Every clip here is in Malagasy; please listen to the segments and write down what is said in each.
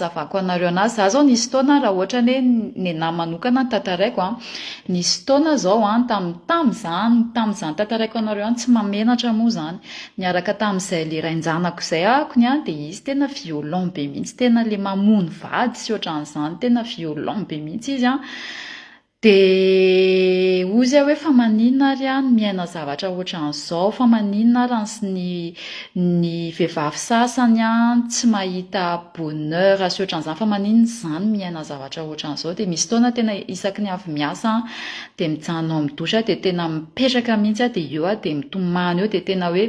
Zavako anareo anazy za zao nisy taona raha ohatra hoe ny nahy manokana ny tantaraiko nisy taona zao tam'izany tantaraiko anareo tsy mamenatra moa zany niaraka tam'izay le rainjanako zay ako de izy tena violent be mihitsy tena le mamono vady sy ohatran'izany tena violent be mihitsy izy de ozy hoe fa maninona ary miaina zavatra ohatran'izao fa maninona ary ny vehivavy sasany tsy mahita bonheur sy ohatran'izany fa maninona zany miaina zavatra ohatran'izao de misy taona tena isaky ny avy miasa de mijanona amin'ny dosy de tena mipetraka mihitsy de eo de mitomany eo de tena hoe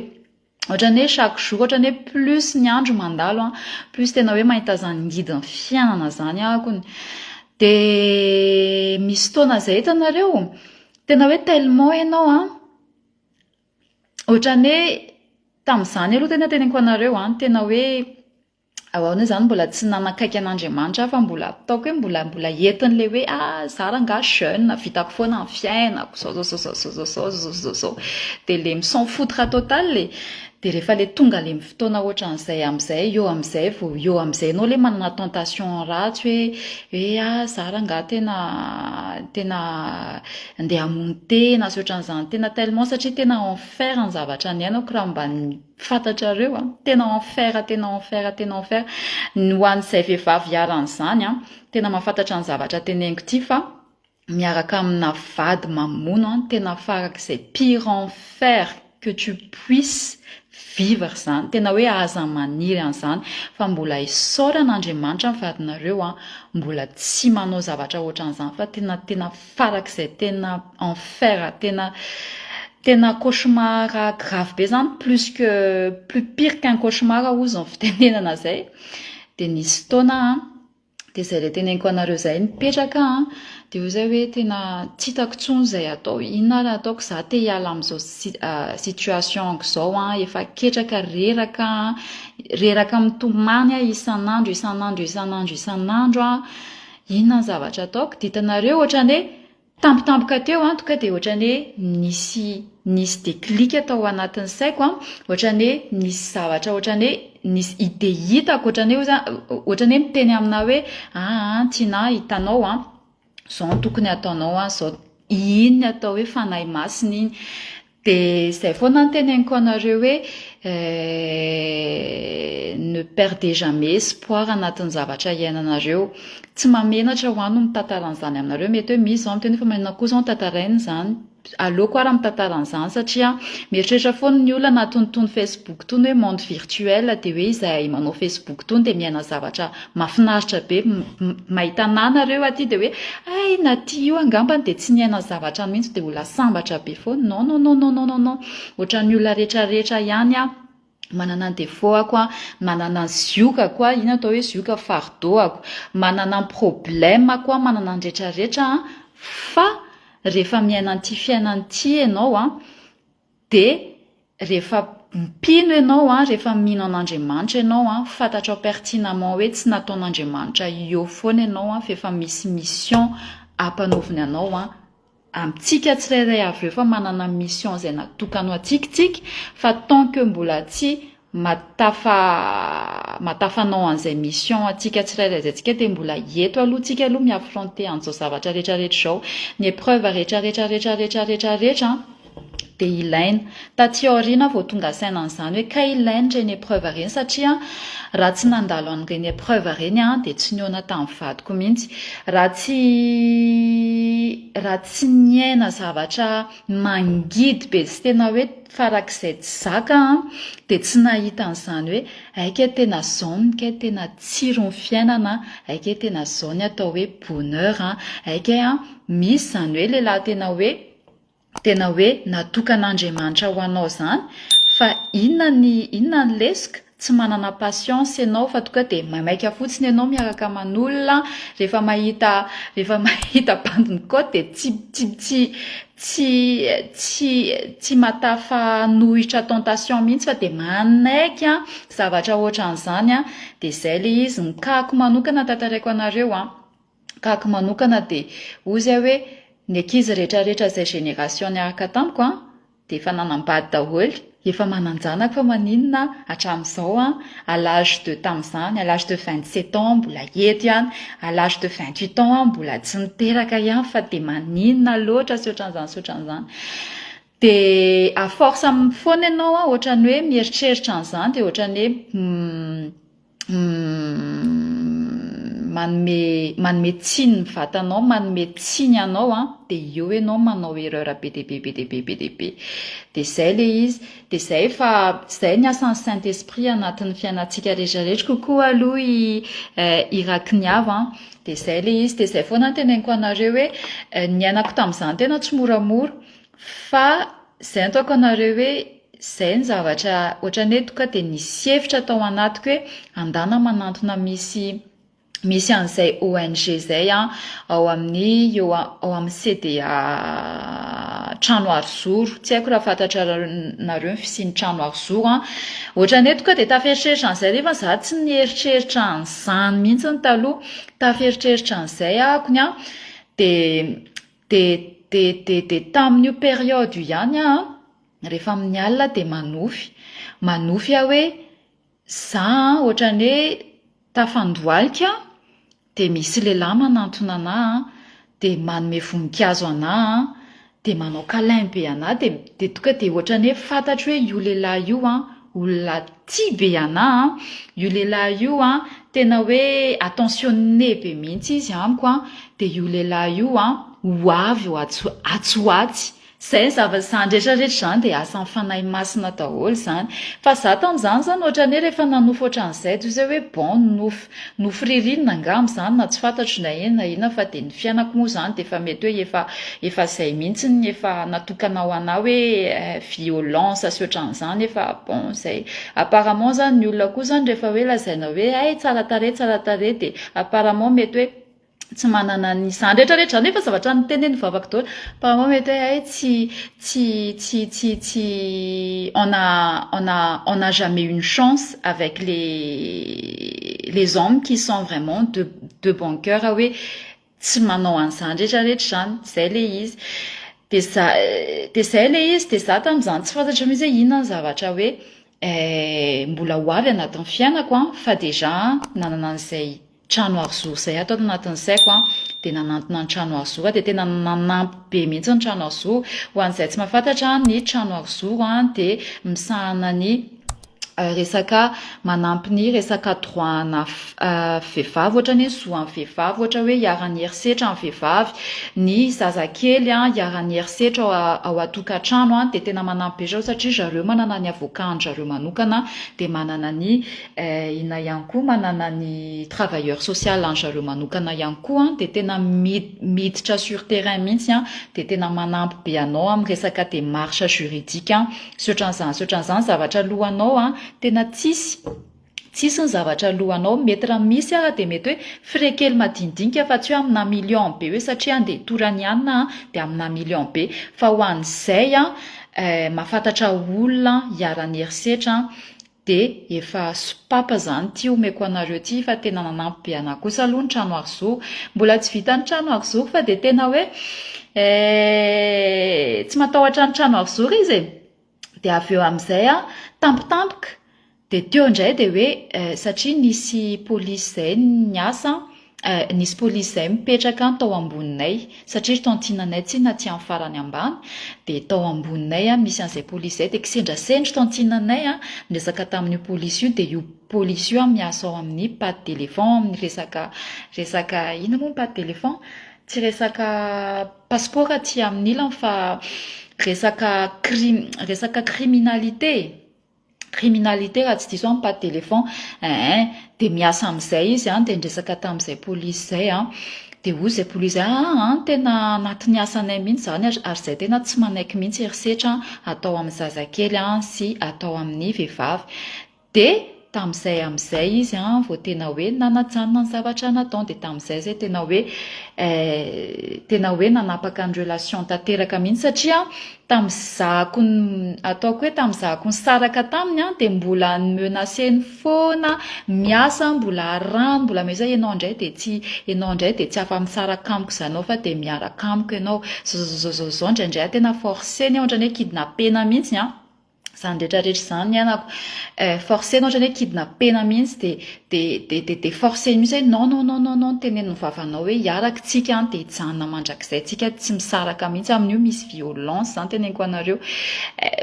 ohatrany hoe chaque jour ohatrany hoe plus ny andro mandalo plus tena hoe mahita zany ngidiny fiainana zany akony de misy taona zay hitanareo tena hoe tellement ianao ohatrany hoe tam'izany aloha tena teneniko anareo tena hoe ahoana zany mbola tsy nanakaiky an'Andriamanitra fa mbola ataoko hoe mbola entin'le hoe zara nga jeune vitako foana ny fiainako zao de le s'en foutre total le de rehefa le tonga le fotoana ohatran'izay am'izay eo am'izay anao le manana tentation ratsy hoe zara nga tena andeha hamono tena sy ohatran'izany tena tellement satria tena enfer ny zavatra niainako raha mba fantatrareo tena enfer ny ho an'izay vehivavy iaran'izany tena mahafantatra ny zavatra teneniko ty fa miaraka amina vady mamono tena farak'izay pire enfer que tu puisses vivre zany tena hoe aza maniry an'izany fa mbola isaoran'Andriamanitra ny vadinareo mbola tsy manao zavatra ohatran'izany fa tena farak'izay tena enfer tena cauchemar grave be zany plus pire qu'un cauchemar ozy ny fitenenana zay de nisy taona de zay le teneniko anareo zay nipetraka de io zay hoe tena tsy hitako tsony zay atao inona ary ataoko za te hiala am'izao situation zao efa ketraka reraka mitomany isan'andro inona ny zavatra ataoko ditanareo ohatrany hoe tampotampoka teo antoka de ohatrany hoe nisy déclic atao anatin'ny saiko ohatrany hoe nisy zavatra ohatrany hoe nisy ide hitako ohatrany hoe miteny amina hoe tina hitanao zao tokony ataonao zao iny atao hoe fanahy masina iny de zay foana ny teneniko anareo hoe ne perdez jamais espoir anatin'ny zavatra iainanareo tsy mamenatra ho ano mitantaran'izany aminareo mety hoe misy zao miteny fa manina koa zao tantarainy zany aleoko ara mitantaran'izany satria mieritreritra foana ny olona anaton'itony Facebook tony hoe monde virtuel de hoe izay manao Facebook tony de miaina zavatra mahafinaritra be mahita nanareo aty de hoe na ty io angambany de tsy niaina zavatra mihitsy de olona sambatra be foana non ohatran'ny olona rehetrarehetra ihany manana ny défaut manana ny ziokako iny atao hoe zioka fardeauako manana ny problème manana ny rehetrarehetra fa rehefa miaina an'ity fiainan'ity ianao de rehefa mpino ianao rehefa mino an'Andriamanitra ianao fantatrao pertinemment hoe tsy nataon'Andriamanitra io foana ianao fa efa misy mission ampanaoviny anao amintsika tsirairay avy eo fa manana mission zay natokana atsikitsiky fa tant que mbola tsy matafanao an'izay mission atsika tsirairay zay tsika de mbola eto aloha tsika aloha miaffronter an'izao zavatra rehetrarehetra zao ny épreuve rehetrarehetra de ilaina taty aoriana vao tonga saina an'izany hoe ka ilaina reny épreuve reny satria raha tsy nandalo an'ireny épreuve reny de tsy niona tamin'ny vadiko mihitsy raha tsy niaina zavatra mangidy be sy tena hoe farak'izay tsy zaka de tsy nahita an'izany hoe aika tena zao ka tena tsiro ny fiainana aika tena zao ny atao hoe bonheur aika misy zany hoe lehilahy tena hoe natokan'Andriamanitra ho anao zany fa inona ny lesika tsy manana patience ianao fa tonga de mamaika fotsiny ianao miaraka aman'olona rehefa mahita bandiny côte de tsy matafa nohitra tentation mihitsy fa de manaiky zavatra ohatran'izany de zay le izy ny kahako manokana tantaraiko anareo kahako manokana de ozy hoe ny ankizy rehetrarehetra zay génération niaraka tamiko de efa nanambady daholo efa mananjanaka fa maninona hatramin'izao à l'âge de tamin'izany à l'âge de 27 ans mbola eto ihany à l'âge de 28 ans mbola tsy niteraka ihany fa de maninona loatra sy ohatran'izany de à force amin'ny foana ianao ohatrany hoe mieritreritra an'izany de ohatrany hoe manome tsiny ny vatanao manome tsiny anao de eo ianao manao erreur be de zay le izy de zay ny asan'ny Saint-Esprit anatin'ny fiainantsika rehetrarehetra kokoa aloha iraky ny avy de zay le izy de zay foana teneniko anareo hoe ny ainako tamin'izany tena tsy moramora fa zay ataoko anareo hoe zay ny zavatra ohatrany hoe tonga de nisy hevitra tao anatiko hoe andana manantona misy an'izay ONG zay ao amin'ny CDA trano Arzoro tsy haiko raha fantatra nareo ny fisian'ny trano Arzoro ohatrany hoe tonga de taferitreritra an'izay rehefa za tsy nieritreritra an'izany mihitsy ny taloha taferitreritra an'izay akony de tamin'io période ihany rehefa amin'ny alina de manofy hoe za ohatrany hoe tafandoalika de misy lehilahy manantona anahy de manome voninkazo anahy de manao câlin be anahy de tonga de ohatrany hoe fantatro hoe io lehilahy io olona tia be anahy io lehilahy io tena hoe attentionné be mihitsy izy amiko de io lehilahy io ho avy ho atsoatsy zay zava-zany rehetrarehetra zany de asan'ny fanahy masina daholo zany fa za tamin'izany zany ohatrany hoe rehefa nanofy ohatran'izay toy izay hoe bon nofy ririnina angamba zany na tsy fantatro na inona fa de ny fiainako moa zany de efa mety hoe efa zay mihitsy ny efa natokana ho anahy hoe violence sy ohatran'izany efa bon zay apparemment zany ny olona koa zany rehefa hoe lazaina hoe ay tsara tare de apparemment mety hoe tsy manana ny zany rehetrarehetra nefa zavatra niteneny vavaka daholo apparemment mety hoe ay tsy on a jamais une chance avec les hommes qui sont vraiment de bon cœur hoe tsy manao an'izany rehetrarehetra zany zay le izy de zay le izy de za tamin'izany tsy fantatra mihitsy hoe inona ny zavatra hoe mbola ho avy anatin'ny fiainako fa deja nanana an'izay trano Arzoro zay ato anatin'izayko de nanantona ny trano Arzoro de tena nanampy be mihitsy ny trano Arzoro ho an'izay tsy mahafantatra ny trano Arzoro de misahana ny resaka manampy ny resaka droit-na vehivavy ohatrany hoe zoan'ny vehivavy ohatra hoe hiarany herisetra ny vehivavy ny zazakely hiarany herisetra ao atokantrano de tena manampy be zao satria zareo manana ny avocat zareo manokana de manana ny ina ihany koa manana ny travailleur social zareo manokana ihany koa de tena miditra sur terrain mihitsy de tena manampy be anao amin'ny resaka démarche juridique sy ohatran'izany zavatra lohanao tena tsisy ny zavatra lohanao mety raha misy de mety hoe frais kely madinidinika fa tsy hoe amina million be hoe satria andeha torany ihany de amina million be fa ho an'izay mahafantatra olona hiarany herisetra de efa sopapa zany ty omeko anareo ty fa tena nanampy be anahy kosa aloha ny trano Arzoro mbola tsy vita ny trano Arzoro fa de tena hoe tsy matahotra ny trano Arzoro izy de avy eo amin'izay tampotampoka de teo indray de hoe satria nisy polisy zay niasa nisy polisy zay mipetraka tao amboninay satria tantinanay tsy naty amin'ny farany ambany de tao amboninay misy an'izay polisy zay de kisendrasendry tantinanay niresaka tamin'io polisy io de io polisy io miasa ao amin'ny paty téléphone amin'ny resaka ina moa paty téléphone tsy resaka passeport aty amin'ny ilany fa resaka criminalité raha tsy diso paty téléphone de miasa amin'izay izy de niresaka tamin'izay polisy zay de hoy zay polisy tena anatin'ny asanay mihitsy zany ary zay tena tsy manaiky mihitsy herisetra atao amin'ny zazakely sy atao amin'ny vehivavy de tamin'izay amin'izay izy vao tena hoe nanajanona ny zavatra natao de tamin'izay zay tena hoe nanapaka ny relation tanteraka mihitsy satria tamin'izahako ataoko hoe tamin'izahako ny saraka taminy de mbola menaceny foana miasa mbola rano mbola mesa ianao indray de tsy afa-misaraka amiko zanao fa de miaraka amiko ianao zao indraindray tena forceny ohatrany hoe kidnappena mihitsy Zany rehetrarehetra zany ny ainako forcena ohatrany hoe kidnapena mihitsy de forceny mihitsy hoe non tenenin'ny vavanao hoe hiaraka tsika de hijanona mandrakizay tsika tsy misaraka mihitsy amin'io misy violence zany teneniko anareo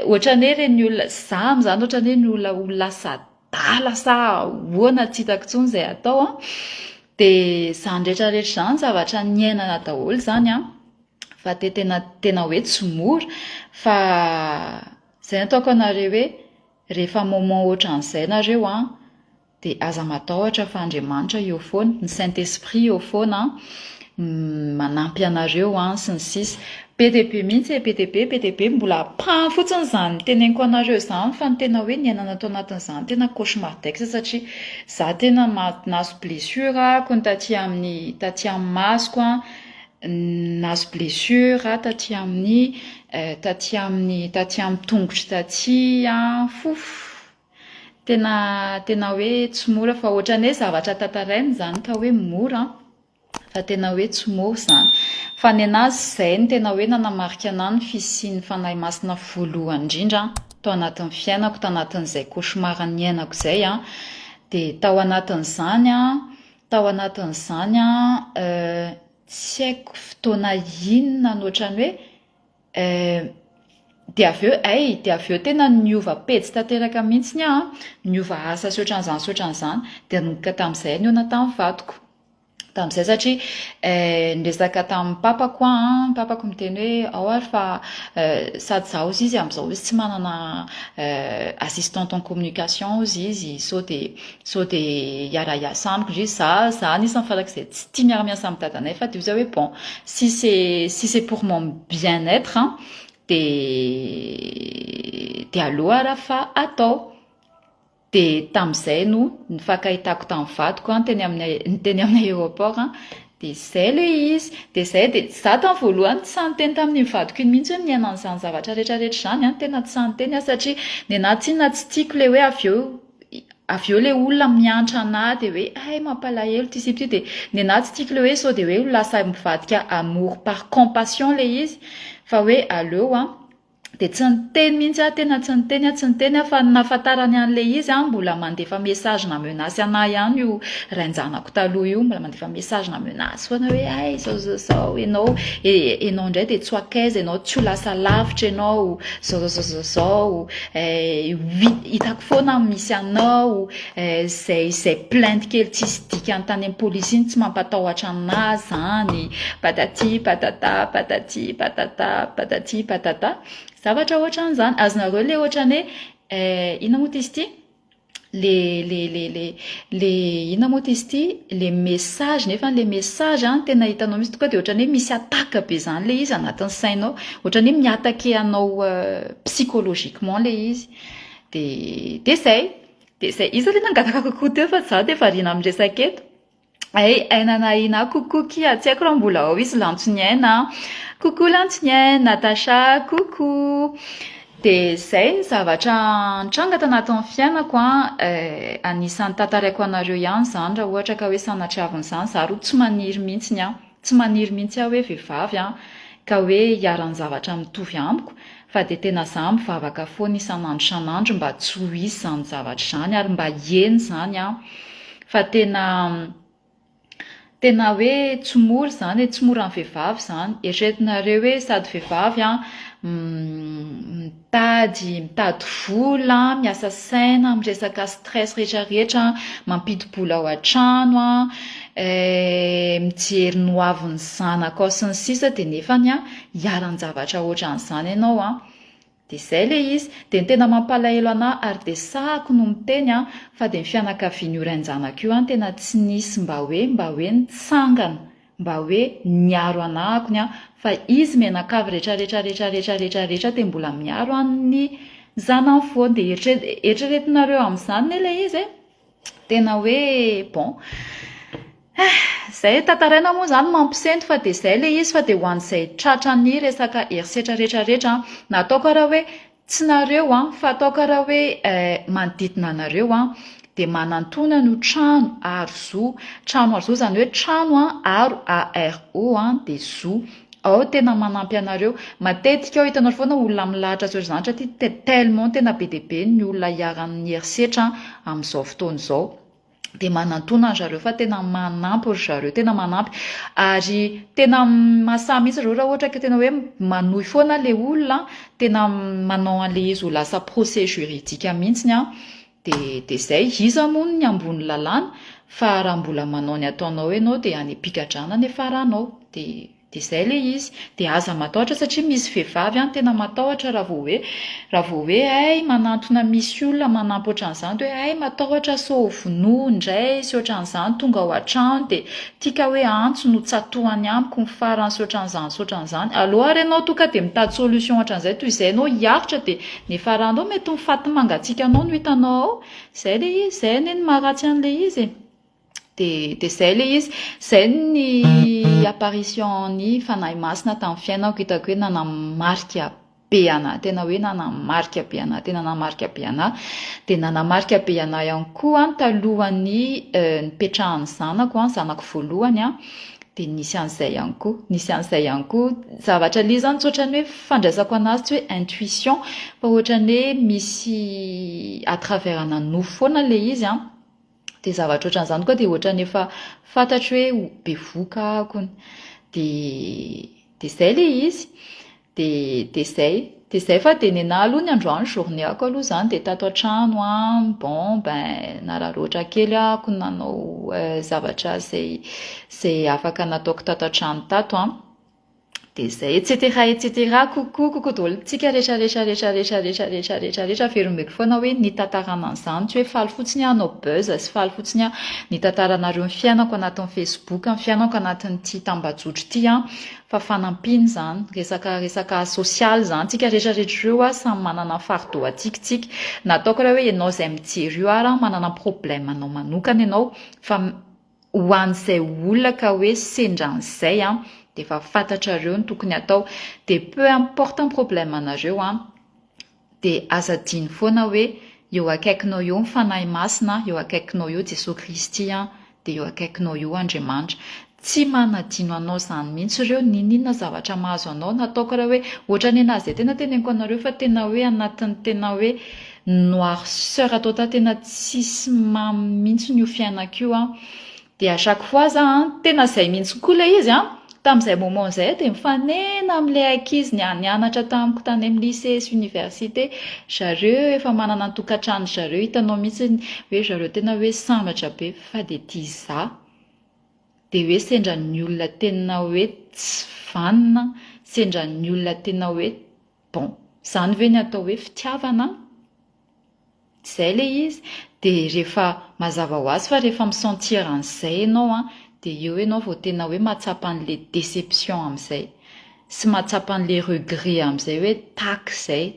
ohatrany hoe reny olona zamy zany ohatrany hoe ny olona lasa dala sa ahoana tsy hitako tsony zay atao de zany rehetrarehetra zany zavatra ny ainana daholo zany fa tena hoe tsy mora fa zay ataoko anareo hoe rehefa moment ohatran'izay nareo de aza matahotra fa Andriamanitra eo foana ny Saint Esprit eo foana manampy anareo sy ny sisa PDP mihitsy PDP mbola paha fotsiny zany teneniko anareo zany fa ny tena hoe ny ainana ato anatin'izany tena cauchemardex satria za tena nahazo blessure ko taty amin'ny masoko nahazo blessure taty amin'ny tongotry taty tena hoe tsy mora fa ohatrany hoe zavatra tantarainy zany ka hoe mora fa tena hoe tsy mora zany fa ny anazy zay ny tena hoe nanamarika anahy ny fisian'ny fanahy masina voalohany indrindra tao anatin'ny fiainako tao anatin'izay cauchemar ny ainako zay de tao anatin'izany tsy haiko fotoana inona ny ohatrany hoe de aveo tena niova pejy tanteraka mihitsy niova asa sotran'izany de nodika tamin'izay ny ona tamin'ny vadiko tamin'izay satria niresaka tamin'ny papako miteny hoe ao ary fa sady zaho izy amin'izao izy tsy manana assistante en communication izy sao de hiara-iasa amiko izy za anisany farak'izay tsy tia miara-miasa amin'ny dadanay fa de izy hoe bon si c'est pour mon bien-être de aloha ara fa atao de tamin'izay no nifankahitako tamin'ny vadiko teny amin'ny aéroport de zay le izy de zay de za tamin'ny voalohany tsy santeny tamin'ny vadiko iny mihitsy hoe miaina an'izany zavatra rehetrarehetra zany tena tsy santeny satria ny anahy tsy na tsy tiako le hoe aveo le olona miantra anahy de hoe ay mampalahelo ty sy ty de ny anahy tsy tiako le hoe sao de hoe lasa mivadika amour par compassion le izy fa hoe aleo de tsy niteny mihitsy tena tsy niteny fa nafatarany an'le izy mbola mandefa message na menace anahy ihany io rainjanako taloha io mbola mandefa message na menace foana hoe ay zao enao indray de tsy akaiza enao tsy ho lasa lavitra enao zao hitako foana misy anao zay plainte kely tsisy dikany tany amin'ny police iny tsy mampatahotra anahy zany patati patata zavatra ohatran'izany azonareo le ohatrany hoe ina moa izy ty le ina moa izy ty le message nefa le message tena hitanao misy tokoa de ohatrany hoe misy ataka be zany le izy anatin'ny sainao ohatrany hoe miatake anao psychologiquement le izy de zay izy le nangataka kokoa teo fa za de variana am'resaka eto ainana coucou qui tsy haiko raha mbola ao izy lantoniaina coucou lantoniaina Natacha coucou de zay ny zavatra nitranga tanatin'ny fiainako anisan'ny tantaraiko anareo ihany zany raha ohatra ka hoe sanatriaviny zany za ro tsy maniry mihitsy hoe vehivavy ka hoe hiara-ny zavatra mitovy amiko fa de tena za mivavaka foana isanandro mba tsy ho isy zany zavatra zany ary mba hieny zany fa tena hoe tsy mora zany tsy mora amin'ny vehivavy zany eritreretinareo hoe sady vehivavy mitady vola miasa saina miresaka stress rehetrarehetra mampidi-bola ao an-trano mijery ny hoavin'ny zanaka ao sy ny sisa de nefany hiaran-javatra ohatran'izany ianao de zay le izy de ny tena mampalahelo anahy ary de sahako no miteny fa de ny fianakaviany io rain-janaka io tena tsy nisy mba hoe nitsangana mba hoe niaro anahakony fa izy menakavy rehetrarehetra de mbola miaro amin'ny zanany foana de eritreretinareo amin'izany ne le izy tena hoe bon zay tantaraina moa zany mampisento fa de zay le izy fa de ho an'izay tratrany resaka herisetra rehetrarehetra nataoko raha hoe tsy nareo fa ataoko raha hoe manodidina anareo de manantona no trano arzo zany hoe trano aro ARO de zo tena manampy anareo. Matetika ao hitanao foana olona milahatra sy ohatr'izany satria tellement tena be dia be ny olona hiaran'ny herisetra amin'izao fotoana izao. De manantona an zareo fa tena manampy ry zareo, tena manampy. Ary tena mahasahy mihitsy zareo raha ohatra ka tena hoe manohy foana le olona, tena manao an'le izy ho lasa procès juridika mihitsiny a. De zay, iza moa ny ambony lalàna, fa raha mbola manao ny ataonao ianao de any am-pigadrana ny faranao. De zay le izy. De aza matahotra satria misy vehivavy tena matahotra raha vao hoe ay manantona misy olona manampy ohatran'izany hoe ay matahotra sao vonoa indray sy ohatran'izany tonga ao an-trano de tika hoe antso no tsatohany amiko ny farany sy ohatran'izany. Aloha ary ianao tonga de mitady solution ohatran'izay toy izay ianao hiaritra de ny faranao mety mifaty mangatsiaka anao no hitanao ao. Zay le izy, zay anie ny maharatsy an'le izy. De zay le izy, zay ny apparition ny fanahy masina tamin'ny fiainako, hitako hoe nanamarika be anahy, tena hoe nanamarika be anahy, tena nanamarika be anahy. De nanamarika be anahy ihany koa talohan'ny nipetrahany zanako voalohany de nisy an'izay ihany koa, zavatra le zany tsy ohatrany hoe fandraisako anazy tsy hoe intuition, fa ohatrany hoe misy à travers nanofo foana le izy de zavatra ohatran'izany koa de ohatrany efa fantatro hoe bevoka akony. De zay le izy. De zay fa de nenahy aloha ny androany journéako aloha zany de tato an-trano bon nararoatra kely ako nanao zavatra zay afaka nataoko tato an-trano tato de zay etc coucou daholo tsika rehetra verombeko foana hoe nitantarana an'izany tsy hoe faly fotsiny anao buzz sy faly fotsiny nitantaranareo ny fiainako anatin'ny Facebook, ny fiainako anatin'ity tambajotro ity fa fanampiany zany, resaka social zany, tsika rehetra ireo samy manana fardeau atsika nataoko raha hoe ianao izay mijery io ary manana problème anao manokana ianao fa ho an'izay olona ka hoe sendran'izay de efa fantatrareo ny tokony atao. De peu importe ny problème anareo de aza diny foana hoe eo akaikinao eo ny fanahy masina, eo akaikinao eo Jesosy Kristy de eo akaikinao eo Andriamanitra. Tsy manadino anao zany mihitsy ireo ninona zavatra mahazo anao. Nataoko raha hoe ohatrany anazy zay tena teneniko anareo fa tena hoe anatin'ny tena hoe noirceur total, tena tsisy mamy mihitsy io fiainako io de à chaque fois tena zay mihitsy koa le izy tamin'izay moment zay de mifanena amin'ilay ankizy nianatra tamiko tany amin'ny lycée sy université, zareo efa manana ny tokantrano zareo, hitanao mihitsy hoe zareo tena hoe sambatra be fa de tia za de hoe sendran'ny olona tena hoe tsy vanina, sendran'ny olona tena hoe bon zany ve ny atao hoe fitiavana. Zay le izy. De rehefa mazava ho azy fa rehefa misentir an'izay ianao de eo ianao vao tena hoe mahatsapa an'le déception amin'izay sy mahatsapa an'le regret amin'izay hoe taky zay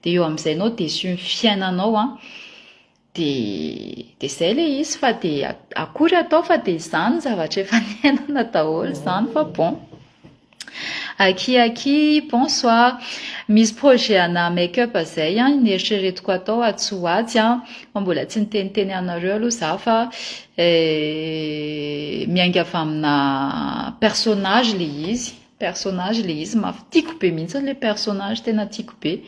de eo amin'izay ianao déçu ny fiainanao de zay le izy. Fa de akory atao fa de zany zavatra efa niainana daholo zany fa bon. Aki bonsoir, misy projet ana make-up zay nieritreretiko atao atsy ho atsy fa mbola tsy niteniteny anareo aloha za fa miainga avy amina personnage le izy, tiako be mihitsy le personnage, tena tiako be.